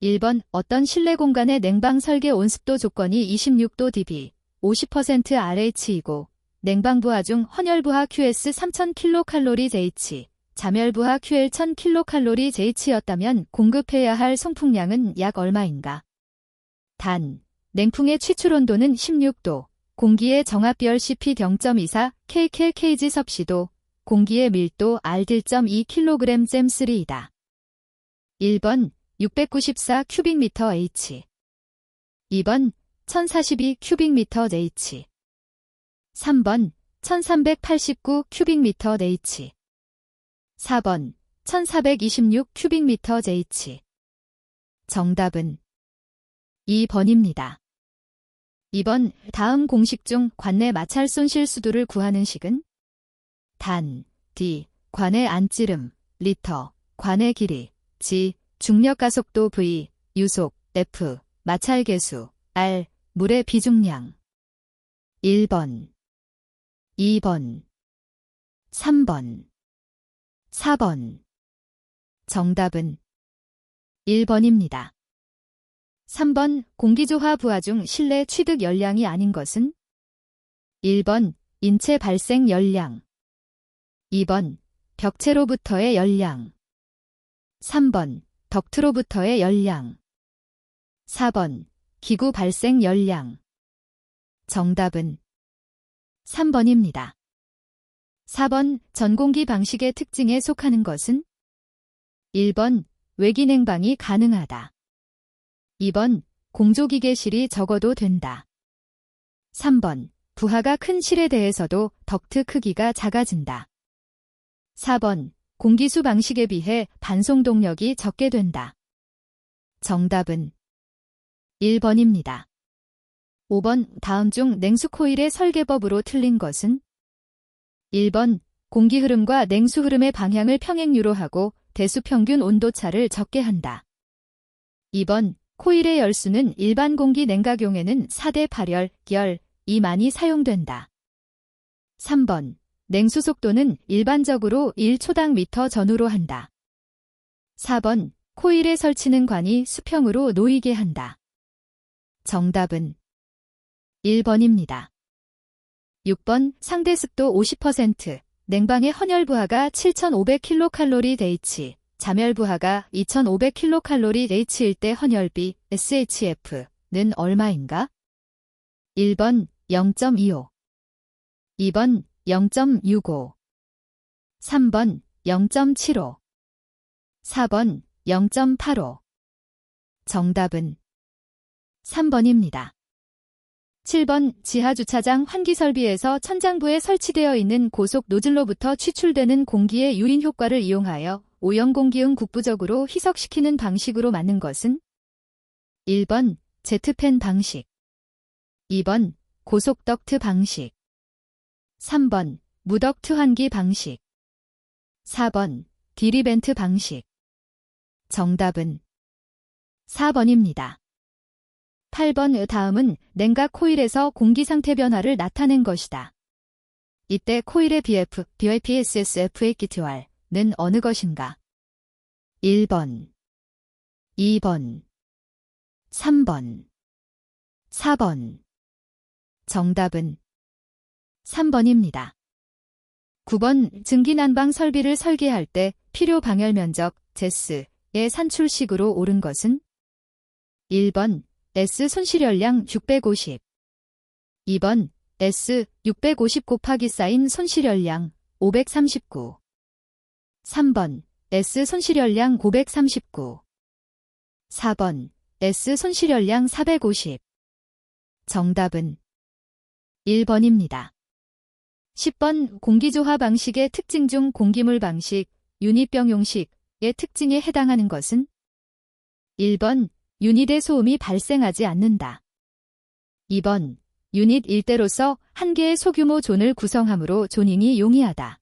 1번 어떤 실내 공간의 냉방 설계 온습도 조건이 26도 dB, 50% RH이고 냉방부하 중 헌혈부하 QS 3000kcal 자멸부하 QL 1000kcal 공급해야 할 송풍량은 약 얼마인가? 단, 냉풍의 취출 온도는 16도, 공기의 정압별 CP 0.24 kcal 섭씨도, 공기의 밀도 R1.2kg/3이다. 1번 694 큐빅미터 H 2번 1042 큐빅미터 H 3번 1389 큐빅미터 H 4번 1426 큐빅미터 H 정답은 2번입니다. 2번 다음 공식 중 관내 마찰 손실 수도를 구하는 식은 단, D, 관의 안찌름, 리터, 관의 길이, G, 중력 가속도 V, 유속, F, 마찰 계수, R, 물의 비중량. 1번, 2번, 3번, 4번. 정답은 1번입니다. 3번 공기조화 부하 중 실내 취득 열량이 아닌 것은 1번 인체 발생 열량 2번 벽체로부터의 열량 3번 덕트로부터의 열량 4번 기구 발생 열량 정답은 3번입니다. 4번 전공기 방식의 특징에 속하는 것은 1번 외기 냉방이 가능하다. 2번 공조기계실이 적어도 된다. 3번 부하가 큰 실에 대해서도 덕트 크기가 작아진다. 4번 공기수 방식에 비해 반송동력이 적게 된다. 정답은 1번입니다. 5번 다음 중 냉수 코일의 설계법으로 틀린 것은 1번 공기 흐름과 냉수 흐름의 방향을 평행유로 하고 대수 평균 온도차를 적게 한다. 2번 코일의 열수는 일반 공기 냉각용에는 4대 8열, 열2 많이 사용된다. 3번 냉수 속도는 일반적으로 1초당 미터 전후로 한다. 4번 코일에 설치는 관이 수평으로 놓이게 한다. 정답은 1번입니다. 6번 상대 습도 50%, 냉방의 헌혈부하가 7500kcal 자멸부하가 2500kcal 일 때 헌혈비 SHF는 얼마인가? 1번 0.25 2번 0.65 3번 0.75 4번 0.85 정답은 3번입니다. 7번 지하주차장 환기설비에서 천장부에 설치되어 있는 고속 노즐로부터 취출되는 공기의 유린 효과를 이용하여 오염공기응 국부적으로 희석시키는 방식으로 맞는 것은 1번 제트팬 방식 2번 고속덕트 방식 3번 무덕트 환기 방식 4번 디리벤트 방식 정답은 4번입니다. 8번 다음은 냉각 코일에서 공기 상태 변화를 나타낸 것이다. 이때 코일의 BF, BIPSSFAQTR는 어느 것인가? 1번, 2번, 3번, 4번. 정답은 3번입니다. 9번 증기난방 설비를 설계할 때 필요 방열 면적, 제스의 산출식으로 옳은 것은 1번 S 손실열량 650 2번 S 650 곱하기 쌓인 손실열량 539 3번 S 손실열량 539 4번 S 손실열량 450 정답은 1번입니다. 10번 공기조화 방식의 특징 중 공기물 방식, 유닛병용식의 특징에 해당하는 것은 1번 유닛의 소음이 발생하지 않는다. 2번 유닛 일대로서 한 개의 소규모 존을 구성하므로 조닝이 용이하다.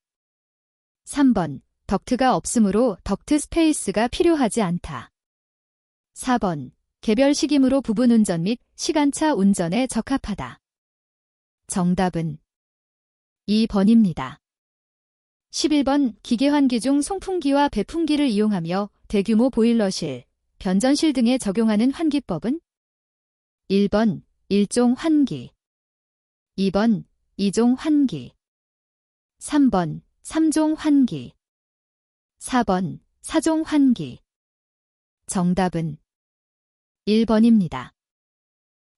3번 덕트가 없으므로 덕트 스페이스가 필요하지 않다. 4번 개별 식임으로 부분 운전 및 시간차 운전에 적합하다. 정답은 2번입니다. 11번 기계환기 중 송풍기와 배풍기를 이용하며 대규모 보일러실, 변전실 등에 적용하는 환기법은 1번 1종 환기, 2번 2종 환기, 3번 3종 환기, 4번 4종 환기. 정답은 1번입니다.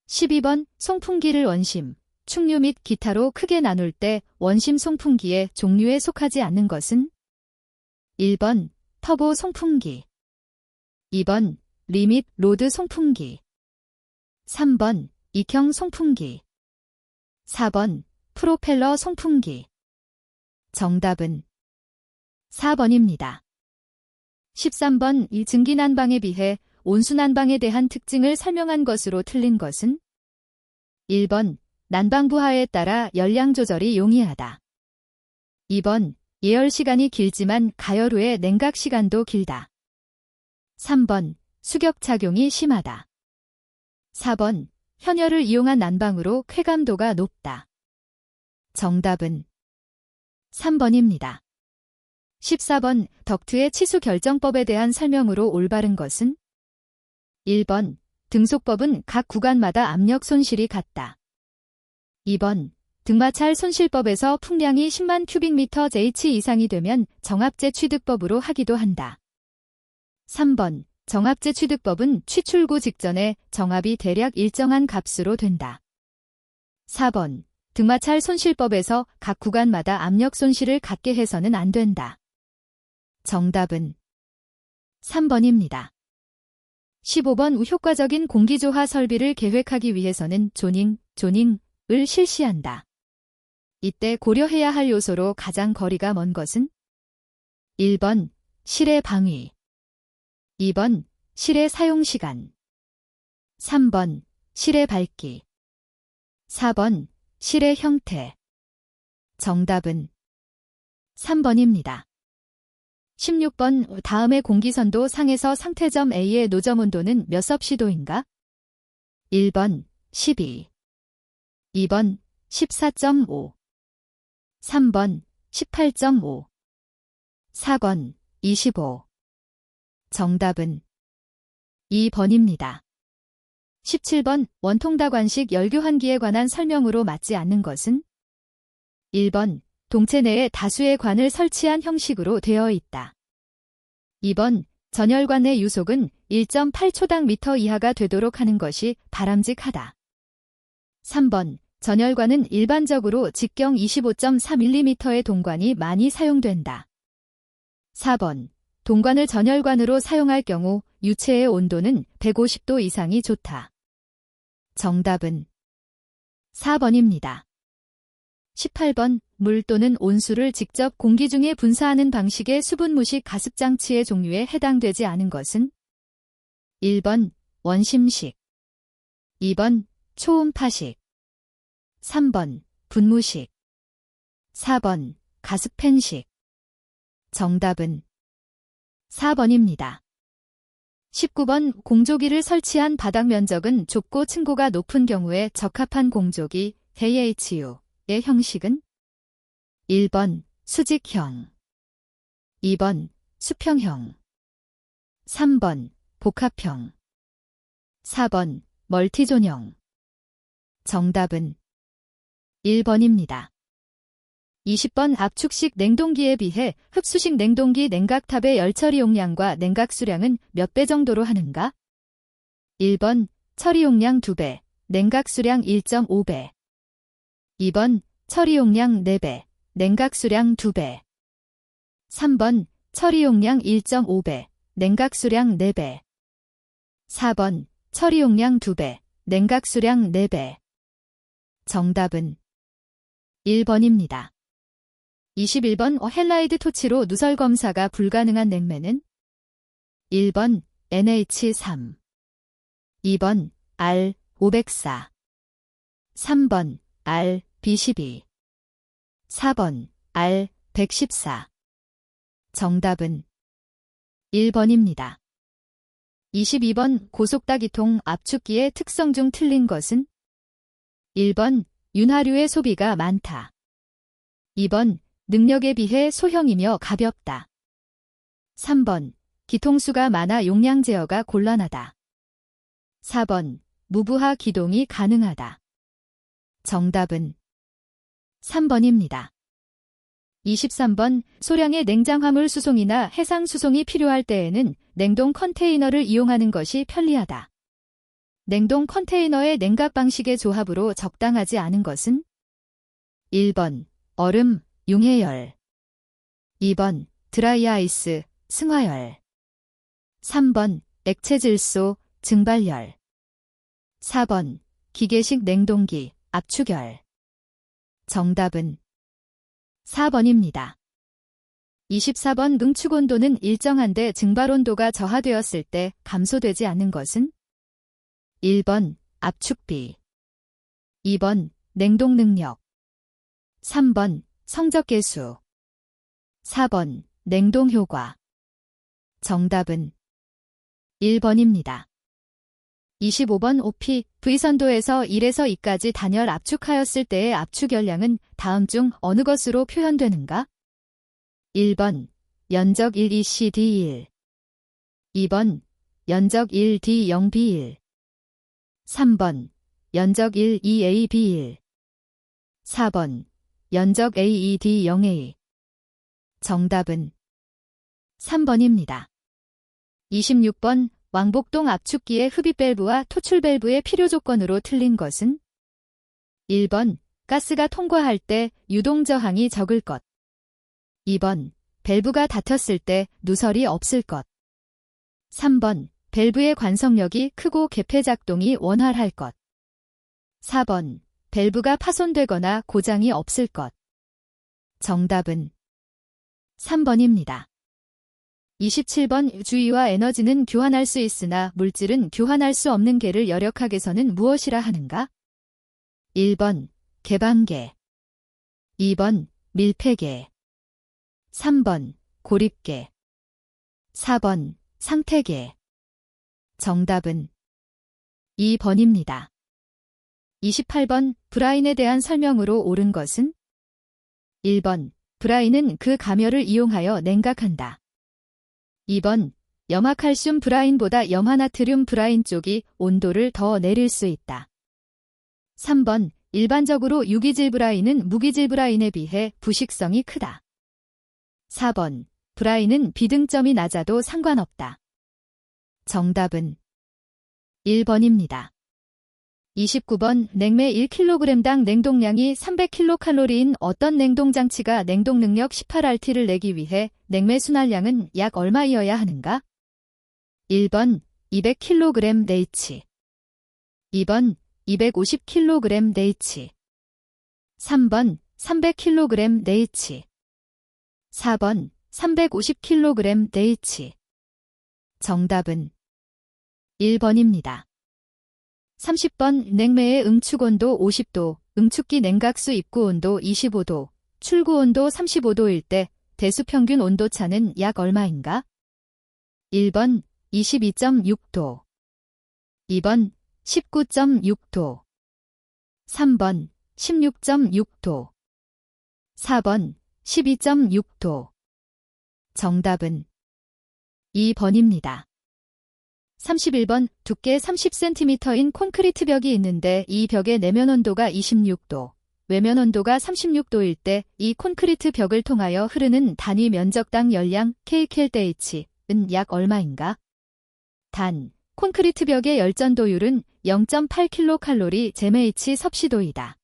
12번 송풍기를 원심, 충류 및 기타로 크게 나눌 때 원심 송풍기의 종류에 속하지 않는 것은 1번 터보 송풍기, 2번 리밋 로드 송풍기, 3번 익형 송풍기, 4번 프로펠러 송풍기. 정답은 4번입니다. 13번 이 증기난방에 비해 온수난방에 대한 특징을 설명한 것으로 틀린 것은 1번 난방부하에 따라 열량 조절이 용이하다. 2번 예열 시간이 길지만 가열 후의 냉각 시간도 길다. 3번 수격작용이 심하다. 4번 현열을 이용한 난방으로 쾌감도가 높다. 정답은 3번입니다. 14번 덕트의 치수 결정법에 대한 설명으로 올바른 것은 1번 등속법은 각 구간마다 압력 손실이 같다. 2번 등마찰 손실법에서 풍량이 10만 큐빅미터 JH 이상이 되면 정압제 취득법으로 하기도 한다. 3번 정압제 취득법은 취출구 직전에 정압이 대략 일정한 값으로 된다. 4번 등마찰 손실법에서 각 구간마다 압력 손실을 갖게 해서는 안 된다. 정답은 3번입니다. 15번 효과적인 공기조화 설비를 계획하기 위해서는 조닝을 실시한다. 이때 고려해야 할 요소로 가장 거리가 먼 것은 1번 실의 방위, 2번 실의 사용시간, 3번 실의 밝기, 4번 실의 형태. 정답은 3번입니다. 16번 다음의 공기선도 상에서 상태점 A의 노점 온도는 몇 섭씨도인가? 1번 12, 2번 14.5, 3번 18.5, 4번 25. 정답은 2번입니다. 17번 원통다관식 열교환기에 관한 설명으로 맞지 않는 것은 1번 동체 내에 다수의 관을 설치한 형식으로 되어 있다. 2번 전열관의 유속은 1.8초당 미터 이하가 되도록 하는 것이 바람직하다. 3번 전열관은 일반적으로 직경 25.4mm의 동관이 많이 사용된다. 4번 동관을 전열관으로 사용할 경우 유체의 온도는 150도 이상이 좋다. 정답은 4번입니다. 18번 물 또는 온수를 직접 공기 중에 분사하는 방식의 수분무식 가습장치의 종류에 해당되지 않은 것은 1번 원심식, 2번 초음파식, 3번 분무식, 4번 가습팬식. 정답은 4번입니다. 19번 공조기를 설치한 바닥 면적은 좁고 층고가 높은 경우에 적합한 공조기 KHU의 형식은 1번 수직형, 2번 수평형, 3번 복합형, 4번 멀티존형. 정답은 1번입니다. 20번 압축식 냉동기에 비해 흡수식 냉동기 냉각탑의 열 처리 용량과 냉각 수량은 몇 배 정도로 하는가? 1번 처리 용량 2배, 냉각 수량 1.5배. 2번 처리 용량 4배, 냉각 수량 2배. 3번 처리 용량 1.5배, 냉각 수량 4배. 4번 처리 용량 2배, 냉각 수량 4배. 정답은 1번입니다. 21번 헬라이드 토치로 누설 검사가 불가능한 냉매는 1번 NH3, 2번 R504, 3번 RB12, 4번 R114. 정답은 1번입니다. 22번 고속다기통 압축기의 특성 중 틀린 것은 1번 윤활유의 소비가 많다. 2번 능력에 비해 소형이며 가볍다. 3번 기통수가 많아 용량 제어가 곤란하다. 4번. 무부하 기동이 가능하다. 정답은 3번입니다. 23번. 소량의 냉장 화물 수송이나 해상 수송이 필요할 때에는 냉동 컨테이너를 이용하는 것이 편리하다. 냉동 컨테이너의 냉각 방식의 조합으로 적당하지 않은 것은? 1번. 얼음, 융해열. 2번. 드라이 아이스, 승화열. 3번. 액체질소, 증발열. 4번. 기계식 냉동기, 압축열. 정답은 4번입니다. 24번. 응축 온도는 일정한데 증발 온도가 저하되었을 때 감소되지 않는 것은? 1번. 압축비. 2번. 냉동 능력. 3번. 성적계수. 4번. 냉동 효과. 정답은 1번입니다. 25번. OP, V선도에서 1에서 2까지 단열 압축하였을 때의 압축 열량은 다음 중 어느 것으로 표현되는가? 1번. 연적 1ECD1. 2번. 연적 1D0B1. 3번. 연적 1EAB1. 4번. 연적 AED0A. 정답은 3번입니다. 26번. 왕복동 압축기의 흡입 밸브와 토출 밸브의 필요 조건으로 틀린 것은? 1번. 가스가 통과할 때 유동 저항이 적을 것. 2번. 밸브가 닫혔을 때 누설이 없을 것. 3번. 밸브의 관성력이 크고 개폐 작동이 원활할 것. 4번. 밸브가 파손되거나 고장이 없을 것. 정답은 3번입니다. 27번. 주의와 에너지는 교환할 수 있으나 물질은 교환할 수 없는 개를 열역학에서는 무엇이라 하는가? 1번. 개방계. 2번. 밀폐계. 3번. 고립계. 4번. 상태계. 정답은 2번입니다. 28번. 브라인에 대한 설명으로 옳은 것은? 1번. 브라인은 그 가멸을 이용하여 냉각한다. 2번. 염화칼슘 브라인보다 염화나트륨 브라인 쪽이 온도를 더 내릴 수 있다. 3번. 일반적으로 유기질 브라인은 무기질 브라인에 비해 부식성이 크다. 4번. 브라인은 비등점이 낮아도 상관없다. 정답은 1번입니다. 29번. 냉매 1kg당 냉동량이 300kcal인 어떤 냉동장치가 냉동 능력 18RT를 내기 위해 냉매 순환량은 약 얼마이어야 하는가? 1번. 200kg 네이치. 2번. 250kg 네이치. 3번. 300kg 네이치. 4번. 350kg 네이치. 정답은 1번입니다. 30번. 냉매의 응축온도 50도, 응축기 냉각수 입구온도 25도, 출구온도 35도일 때 대수평균 온도차는 약 얼마인가? 1번. 22.6도. 2번. 19.6도. 3번. 16.6도. 4번. 12.6도. 정답은 2번입니다. 31번. 두께 30cm인 콘크리트 벽이 있는데 이 벽의 내면 온도가 26도, 외면 온도가 36도일 때 이 콘크리트 벽을 통하여 흐르는 단위 면적당 열량 kcal/H은 약 얼마인가? 단, 콘크리트 벽의 열전도율은 0.8kcal 제mH 섭씨도이다.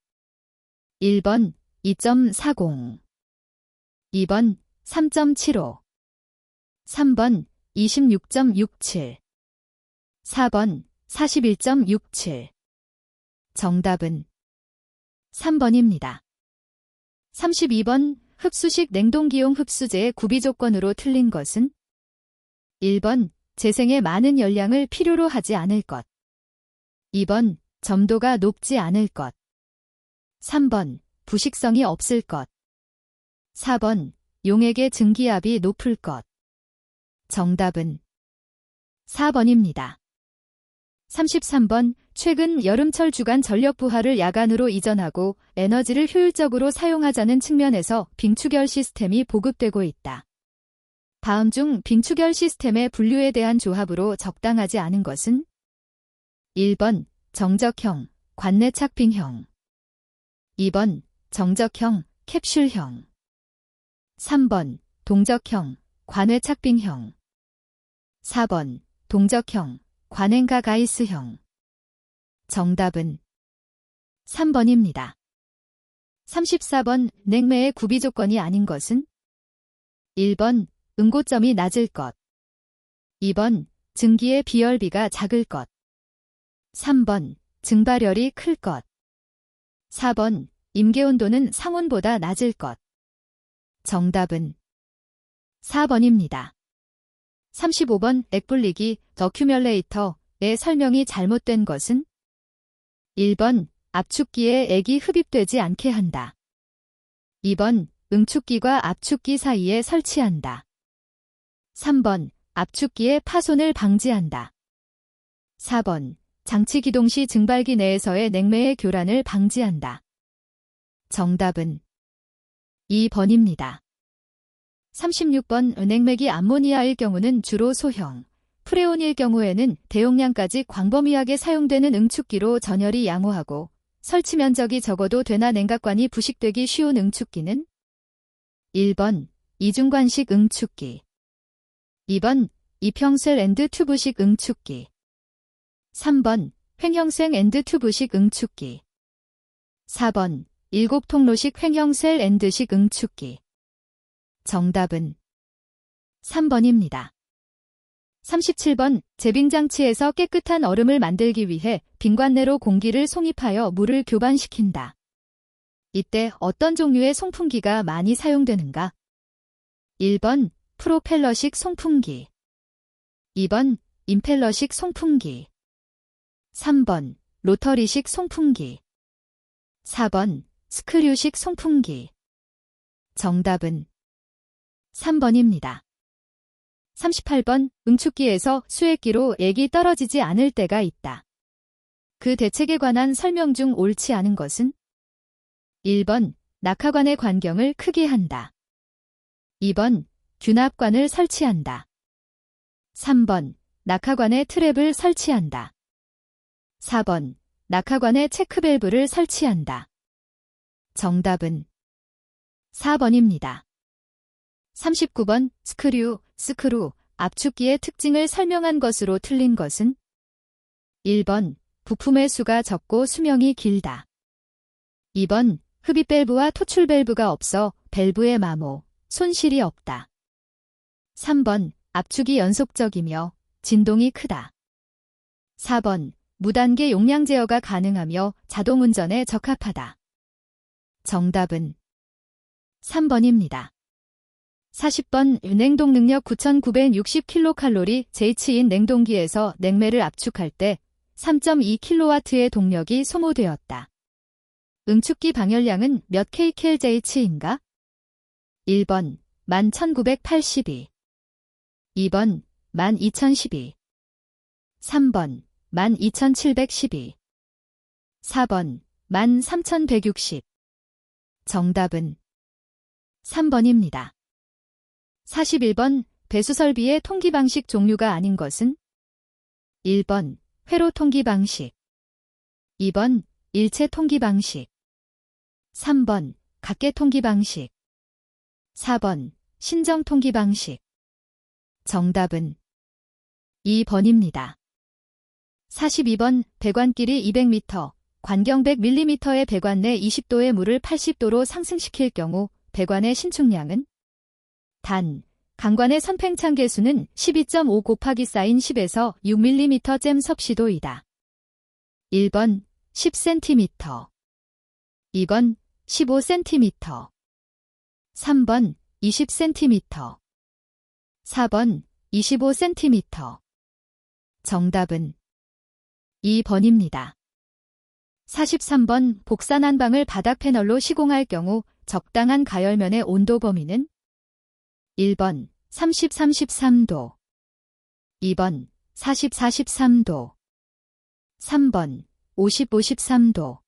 1번 2.40, 2번 3.75, 3번 26.67, 4번 41.67. 정답은 3번입니다. 32번. 흡수식 냉동기용 흡수제의 구비 조건으로 틀린 것은? 1번. 재생에 많은 열량을 필요로 하지 않을 것. 2번. 점도가 높지 않을 것. 3번. 부식성이 없을 것. 4번. 용액의 증기압이 높을 것. 정답은 4번입니다. 33번. 최근 여름철 주간 전력 부하를 야간으로 이전하고 에너지를 효율적으로 사용하자는 측면에서 빙추결 시스템이 보급되고 있다. 다음 중 빙추결 시스템의 분류에 대한 조합으로 적당하지 않은 것은? 1번 정적형, 관내 착빙형. 2번 정적형, 캡슐형. 3번 동적형, 관외 착빙형. 4번 동적형, 관행가 가이스형. 정답은 3번입니다. 34번 냉매의 구비 조건이 아닌 것은? 1번 응고점이 낮을 것. 2번 증기의 비열비가 작을 것. 3번 증발열이 클 것. 4번 임계온도는 상온보다 낮을 것. 정답은 4번입니다. 35번 액불리기 어큐뮬레이터의 설명이 잘못된 것은? 1번 압축기에 액이 흡입되지 않게 한다. 2번 응축기과 압축기 사이에 설치한다. 3번 압축기의 파손을 방지한다. 4번 장치 기동 시 증발기 내에서의 냉매의 교란을 방지한다. 정답은 2번입니다. 36번 냉매기 암모니아일 경우는 주로 소형, 프레온일 경우에는 대용량까지 광범위하게 사용되는 응축기로 전열이 양호하고 설치 면적이 적어도 되나 냉각관이 부식되기 쉬운 응축기는? 1번 이중관식 응축기. 2번 이평셀 엔드 튜브식 응축기. 3번 횡형생 엔드 튜브식 응축기. 4번 7통로식 횡형셀 엔드식 응축기. 정답은 3번입니다. 37번 제빙장치에서 깨끗한 얼음을 만들기 위해 빙관내로 공기를 송입하여 물을 교반시킨다. 이때 어떤 종류의 송풍기가 많이 사용되는가? 1번 프로펠러식 송풍기. 2번 임펠러식 송풍기. 3번 로터리식 송풍기. 4번 스크류식 송풍기. 정답은 3번입니다. 38번 응축기에서 수액기로 액이 떨어지지 않을 때가 있다. 그 대책에 관한 설명 중 옳지 않은 것은? 1번 낙하관의 관경을 크게 한다. 2번 균합관을 설치한다. 3번 낙하관에 트랩을 설치한다. 4번 낙하관에 체크밸브를 설치한다. 정답은 4번입니다. 39번 스크루, 압축기의 특징을 설명한 것으로 틀린 것은? 1번 부품의 수가 적고 수명이 길다. 2번 흡입 밸브와 토출 밸브가 없어 밸브의 마모, 손실이 없다. 3번 압축이 연속적이며 진동이 크다. 4번 무단계 용량 제어가 가능하며 자동운전에 적합하다. 정답은 3번입니다. 40번 냉동 능력 9960kcal JH인 냉동기에서 냉매를 압축할 때 3.2kW의 동력이 소모되었다. 응축기 방열량은 몇 kcal/H인가? 1번 11,982. 2번 12,012. 3번 12,712. 4번 13,160. 정답은 3번입니다. 41번 배수설비의 통기 방식 종류가 아닌 것은? 1번 회로 통기 방식. 2번 일체 통기 방식. 3번 각계 통기 방식. 4번 신정 통기 방식. 정답은 2번입니다. 42번 배관길이 200m, 관경 100mm의 배관 내 20도의 물을 80도로 상승시킬 경우 배관의 신축량은? 단, 강관의 선팽창 개수는 12.5 곱하기 사인 10에서 6mm 잼 섭씨도이다. 1번 10cm. 2번 15cm. 3번 20cm. 4번 25cm. 정답은 2번입니다. 43번 복사난방을 바닥 패널로 시공할 경우 적당한 가열면의 온도 범위는? 1번 30-33도. 2번 40-43도. 3번 50-53도.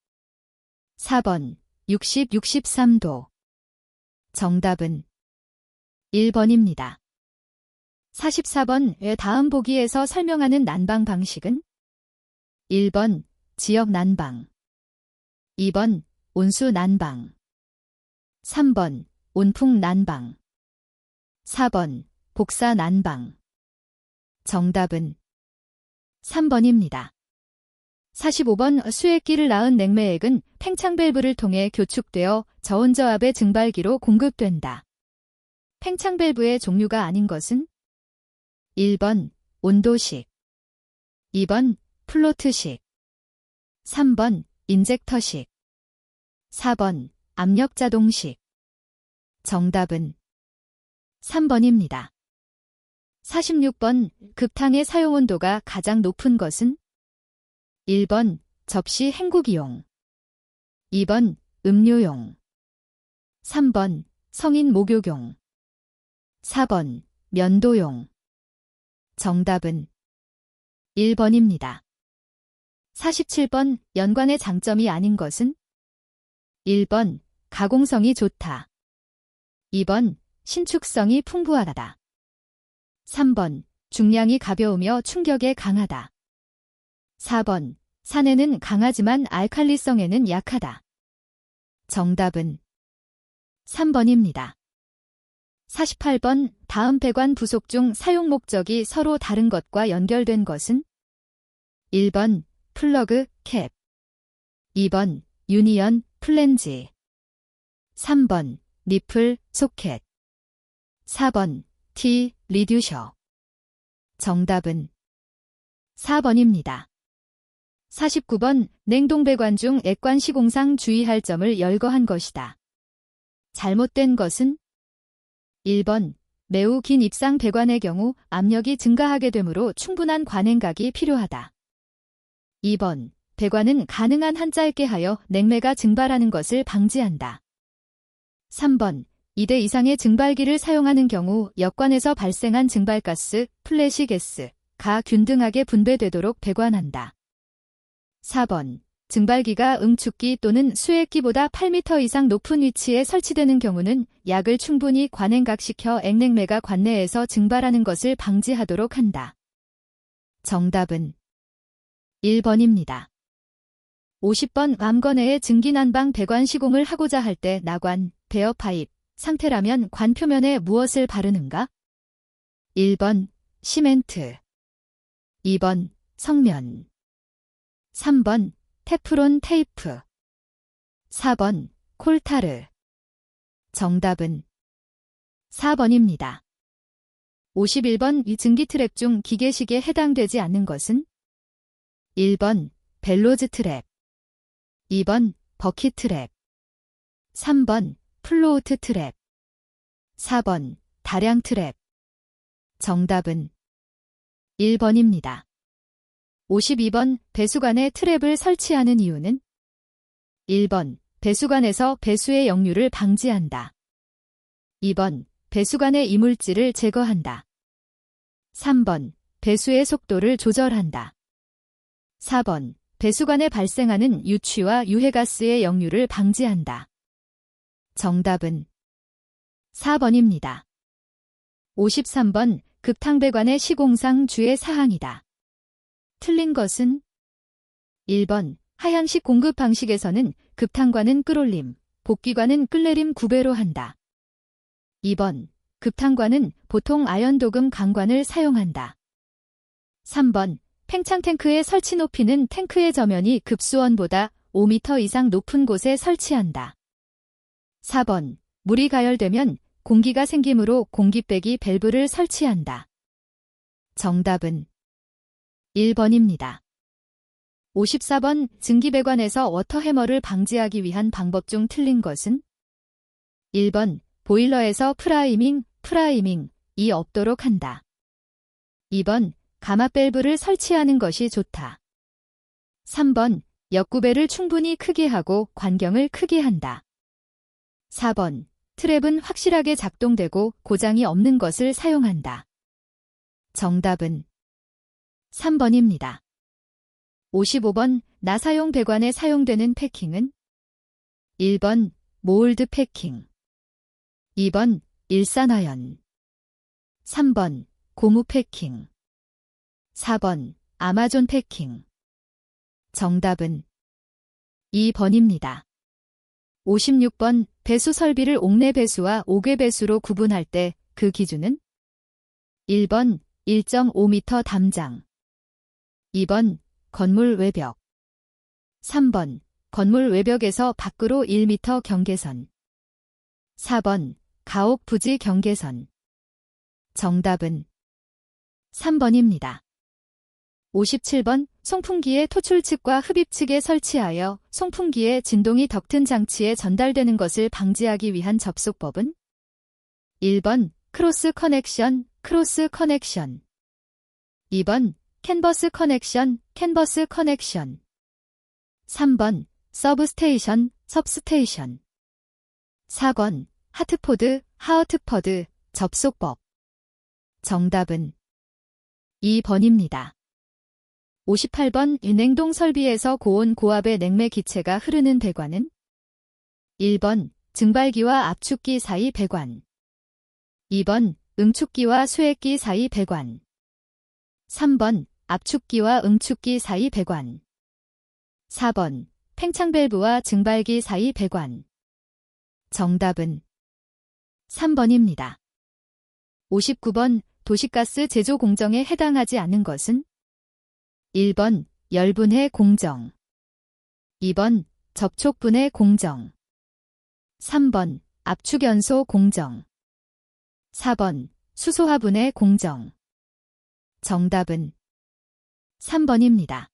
4번 60-63도. 정답은 1번입니다. 44번 다음 보기에서 설명하는 난방 방식은 1번 지역 난방, 2번 온수 난방, 3번 온풍 난방, 4번 복사 난방. 정답은 3번입니다. 45번 수액기를 낳은 냉매액은 팽창 밸브를 통해 교축되어 저온저압의 증발기로 공급된다. 팽창 밸브의 종류가 아닌 것은 1번 온도식, 2번 플로트식, 3번 인젝터식, 4번 압력자동식. 정답은 3번입니다. 46번 급탕의 사용온도가 가장 높은 것은 1번 접시 헹구기용, 2번 음료용, 3번 성인 목욕용, 4번 면도용. 정답은 1번입니다. 47번 연관의 장점이 아닌 것은 1번 가공성이 좋다, 2번 신축성이 풍부하다, 3번 중량이 가벼우며 충격에 강하다, 4번 산에는 강하지만 알칼리성에는 약하다. 정답은 3번입니다. 48번 다음 배관 부속 중 사용 목적이 서로 다른 것과 연결된 것은 1번 플러그 캡, 2번 유니언 플랜지, 3번 니플 소켓, 4번 T 리듀셔. 정답은 4번입니다. 49번 냉동 배관 중 액관 시공상 주의할 점을 열거한 것이다. 잘못된 것은 1번 매우 긴 입상 배관의 경우 압력이 증가하게 되므로 충분한 관행각이 필요하다. 2번 배관은 가능한 한 짧게 하여 냉매가 증발하는 것을 방지한다. 3번 2대 이상의 증발기를 사용하는 경우 역관에서 발생한 증발가스, 플래시가스가 균등하게 분배되도록 배관한다. 4번 증발기가 응축기 또는 수액기보다 8m 이상 높은 위치에 설치되는 경우는 약을 충분히 관행각시켜 액냉매가 관내에서 증발하는 것을 방지하도록 한다. 정답은 1번입니다. 50번 맘건해의 증기난방 배관 시공을 하고자 할 때 나관, 베어 파입 상태라면 관 표면에 무엇을 바르는가? 1번 시멘트, 2번 성면, 3번 테프론 테이프, 4번 콜타르. 정답은 4번입니다. 51번 이 증기 트랩 중 기계식에 해당되지 않는 것은 1번 벨로즈 트랩, 2번 버킷 트랩, 3번 플로우트 트랩, 4번 다량 트랩. 정답은 1번입니다. 52번 배수관에 트랩을 설치하는 이유는 1번 배수관에서 배수의 역류를 방지한다. 2번 배수관의 이물질을 제거한다. 3번 배수의 속도를 조절한다. 4번 배수관에 발생하는 유취와 유해가스의 역류를 방지한다. 정답은 4번입니다. 53번 급탕배관의 시공상 주의 사항이다. 틀린 것은 1번 하향식 공급 방식에서는 급탕관은 끌올림, 복귀관은 끌내림 구배로 한다. 2번 급탕관은 보통 아연도금 강관을 사용한다. 3번 팽창 탱크의 설치 높이는 탱크의 저면이 급수원보다 5m 이상 높은 곳에 설치한다. 4번 물이 가열되면 공기가 생기므로 공기빼기 밸브를 설치한다. 정답은 1번입니다. 54번 증기배관에서 워터해머를 방지하기 위한 방법 중 틀린 것은 1번 보일러에서 프라이밍이 없도록 한다. 2번 가마 밸브를 설치하는 것이 좋다. 3번 역구배를 충분히 크게 하고 관경을 크게 한다. 4번 트랩은 확실하게 작동되고 고장이 없는 것을 사용한다. 정답은 3번입니다. 55번 나사용 배관에 사용되는 패킹은 1번 모울드 패킹, 2번 일산화연, 3번 고무 패킹. 4번 아마존 패킹. 정답은 2번입니다. 56번 배수 설비를 옥내 배수와 옥외 배수로 구분할 때 그 기준은 1번 1.5m 담장. 2번 건물 외벽. 3번 건물 외벽에서 밖으로 1m 경계선. 4번 가옥 부지 경계선. 정답은 3번입니다. 57번 송풍기의 토출 측과 흡입 측에 설치하여 송풍기의 진동이 덕튼 장치에 전달되는 것을 방지하기 위한 접속법은 1번 크로스 커넥션, 크로스 커넥션. 2번 캔버스 커넥션, 캔버스 커넥션. 3번 서브스테이션, 섭스테이션. 4번 하트포드, 하어트퍼드 접속법. 정답은 2번입니다. 58번 냉동 설비에서 고온 고압의 냉매 기체가 흐르는 배관은 1번 증발기와 압축기 사이 배관. 2번 응축기와 수액기 사이 배관. 3번 압축기와 응축기 사이 배관. 4번 팽창 밸브와 증발기 사이 배관. 정답은 3번입니다. 59번 도시가스 제조 공정에 해당하지 않는 것은 1번 열분해 공정. 2번 접촉분해 공정. 3번 압축연소 공정. 4번 수소화분해 공정. 정답은 3번입니다.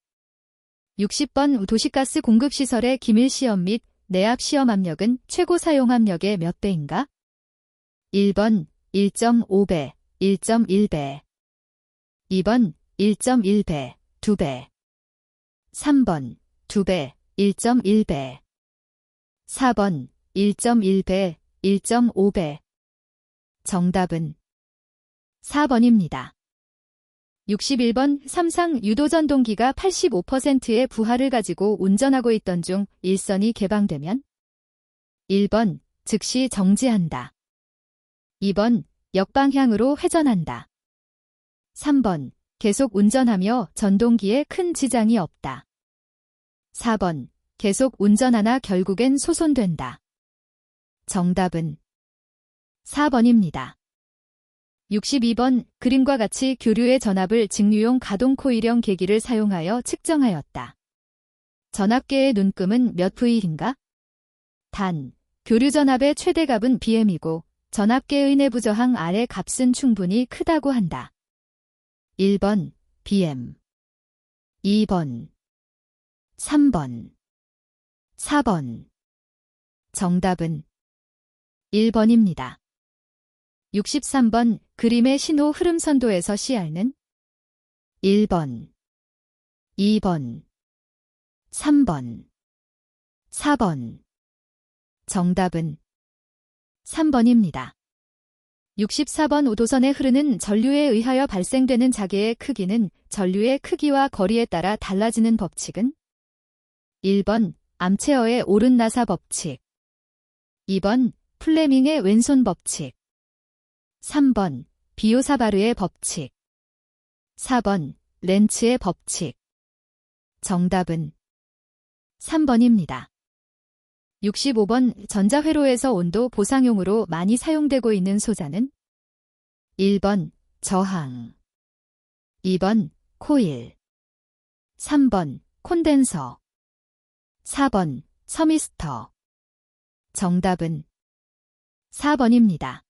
60번 도시가스 공급시설의 기밀시험 및 내압시험 압력은 최고 사용 압력의 몇 배인가? 1번 1.5배, 1.1배. 2번 1.1배, 2배. 3번 2배, 1.1배. 4번 1.1배, 1.5배. 정답은 4번입니다. 61번 삼상 유도전동기가 85%의 부하를 가지고 운전하고 있던 중 일선이 개방되면 1번 즉시 정지한다. 2번 역방향으로 회전한다. 3번 계속 운전하며 전동기에 큰 지장이 없다. 4번 계속 운전하나 결국엔 소손된다. 정답은 4번입니다. 62번 그림과 같이 교류의 전압을 직류용 가동 코일형 계기를 사용하여 측정하였다. 전압계의 눈금은 몇 V인가? 단, 교류 전압의 최대값은 BM이고 전압계의 내부 저항 R의 값은 충분히 크다고 한다. 1번 BM. 2번 3번 4번. 정답은 1번입니다. 63번 그림의 신호 흐름 선도에서 CR는 1번, 2번, 3번, 4번. 정답은 3번입니다. 64번 오도선에 흐르는 전류에 의하여 발생되는 자개의 크기는 전류의 크기와 거리에 따라 달라지는 법칙은 1번 암체어의 오른나사 법칙. 2번 플레밍의 왼손 법칙. 3번 비오사바르의 법칙. 4번 렌츠의 법칙. 정답은 3번입니다. 65번 전자회로에서 온도 보상용으로 많이 사용되고 있는 소자는 1번 저항. 2번 코일. 3번 콘덴서. 4번 서미스터. 정답은 4번입니다.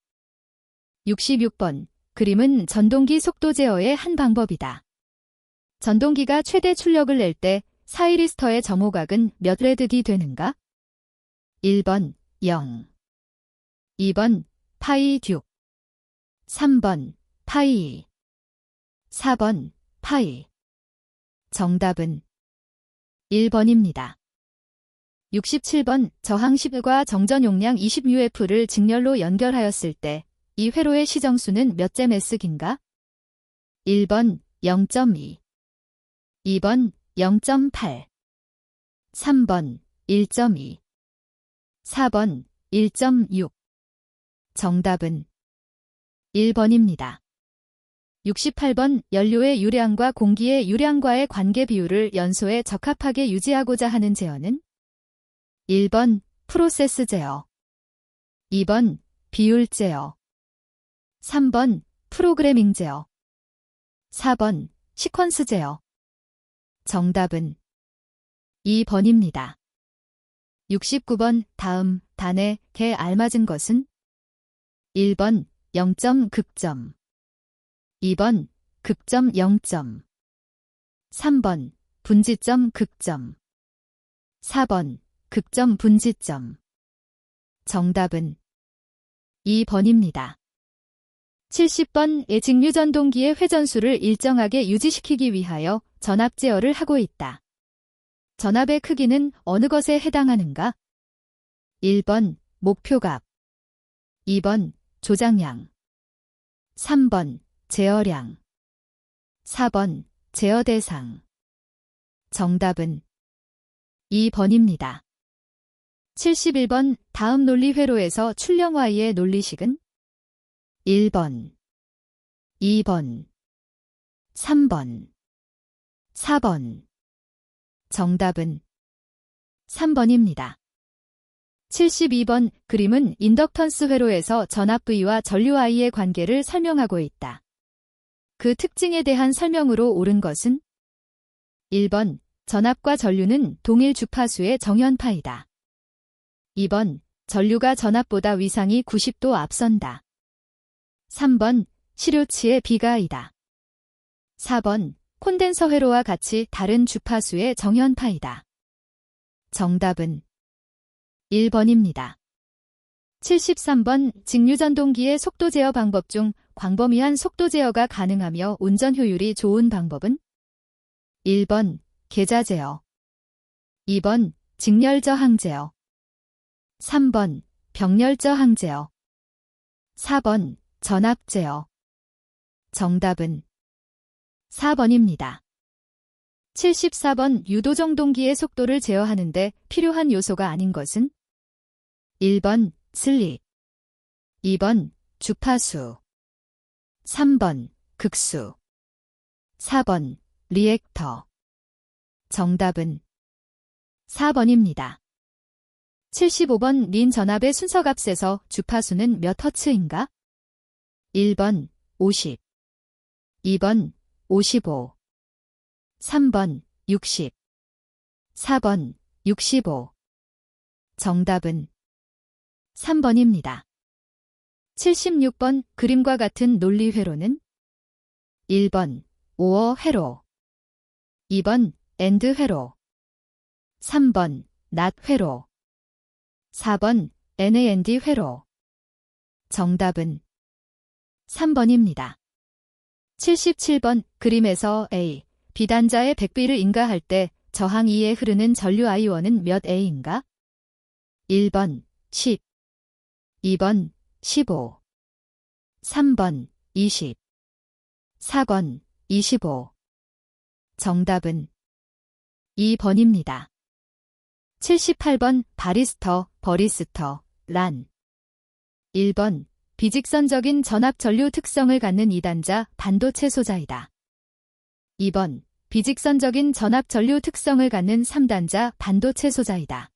66번 그림은 전동기 속도 제어의 한 방법이다. 전동기가 최대 출력을 낼 때 사이리스터의 점호각은 몇 레드기 되는가? 1번 0. 2번 파이 듀. 3번 파이. 4번 파이. 정답은 1번입니다. 67번 저항 10과 정전 용량 20UF를 직렬로 연결하였을 때 이 회로의 시정수는 몇 제메스인가? 1번 0.2. 2번 0.8. 3번 1.2. 4번 1.6. 정답은 1번입니다. 68번 연료의 유량과 공기의 유량과의 관계 비율을 연소에 적합하게 유지하고자 하는 제어는 1번 프로세스 제어, 2번 비율 제어, 3번 프로그래밍 제어, 4번 시퀀스 제어. 정답은 2번입니다. 69번 다음 단에 개 알맞은 것은 1번 0점 극점, 2번 극점 0점, 3번 분지점 극점, 4번 극점 분지점. 정답은 2번입니다. 70번의 직류전동기의 회전수를 일정하게 유지시키기 위하여 전압 제어를 하고 있다. 전압의 크기는 어느 것에 해당하는가? 1번 목표값, 2번 조장량, 3번 제어량, 4번 제어 대상. 정답은 2번입니다. 71번 다음 논리 회로에서 출력 Y의 논리식은 1번, 2번, 3번, 4번. 정답은 3번입니다. 72번 그림은 인덕턴스 회로에서 전압 V와 전류 I의 관계를 설명하고 있다. 그 특징에 대한 설명으로 옳은 것은 1번 전압과 전류는 동일 주파수의 정연파이다. 2번 전류가 전압보다 위상이 90도 앞선다. 3번 시료치의 비가이다. 4번 콘덴서 회로와 같이 다른 주파수의 정연파이다. 정답은 1번입니다. 73번 직류전동기의 속도 제어 방법 중 광범위한 속도 제어가 가능하며 운전 효율이 좋은 방법은 1번 계좌 제어, 2번 직렬 저항 제어, 3번 병렬 저항 제어, 4번 전압 제어. 정답은 4번입니다. 74번 유도정동기의 속도를 제어하는데 필요한 요소가 아닌 것은 1번 슬립, 2번 주파수, 3번 극수, 4번 리액터. 정답은 4번입니다. 75번 린 전압의 순서값에서 주파수는 몇 허츠인가? 1번 50, 2번 55, 3번 60, 4번 65. 정답은 3번입니다. 76번 그림과 같은 논리 회로는 1번 오어 회로, 2번 엔드 회로, 3번 낫 회로, 4번 NAND 회로. 정답은 3번입니다. 77번 그림에서 A, B단자의 100B를 인가할 때 저항 2에 흐르는 전류 I1은 몇 A인가? 1번 10, 2번 15, 3번 20, 4번 25. 정답은 2번입니다. 78번 바리스터, 버리스터, 란. 1번 비직선적인 전압 전류 특성을 갖는 2단자 반도체 소자이다. 2번 비직선적인 전압 전류 특성을 갖는 3단자 반도체 소자이다.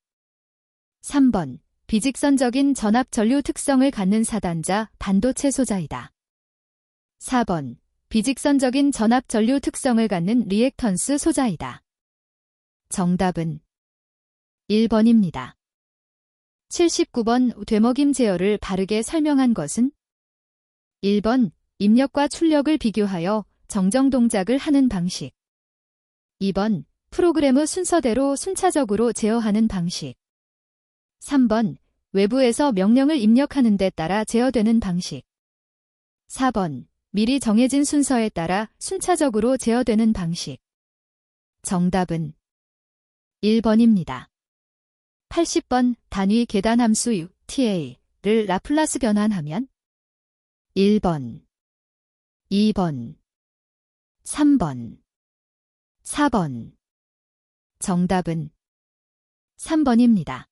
3번 비직선적인 전압 전류 특성을 갖는 4단자 반도체 소자이다. 4번 비직선적인 전압 전류 특성을 갖는 리액턴스 소자이다. 정답은 1번입니다. 79번 되먹임 제어를 바르게 설명한 것은 1번 입력과 출력을 비교하여 정정 동작을 하는 방식, 2번 프로그램의 순서대로 순차적으로 제어하는 방식, 3번 외부에서 명령을 입력하는 데 따라 제어되는 방식, 4번 미리 정해진 순서에 따라 순차적으로 제어되는 방식. 정답은 1번입니다. 80번 단위 계단 함수 UTA를 라플라스 변환하면 1번, 2번, 3번, 4번. 정답은 3번입니다.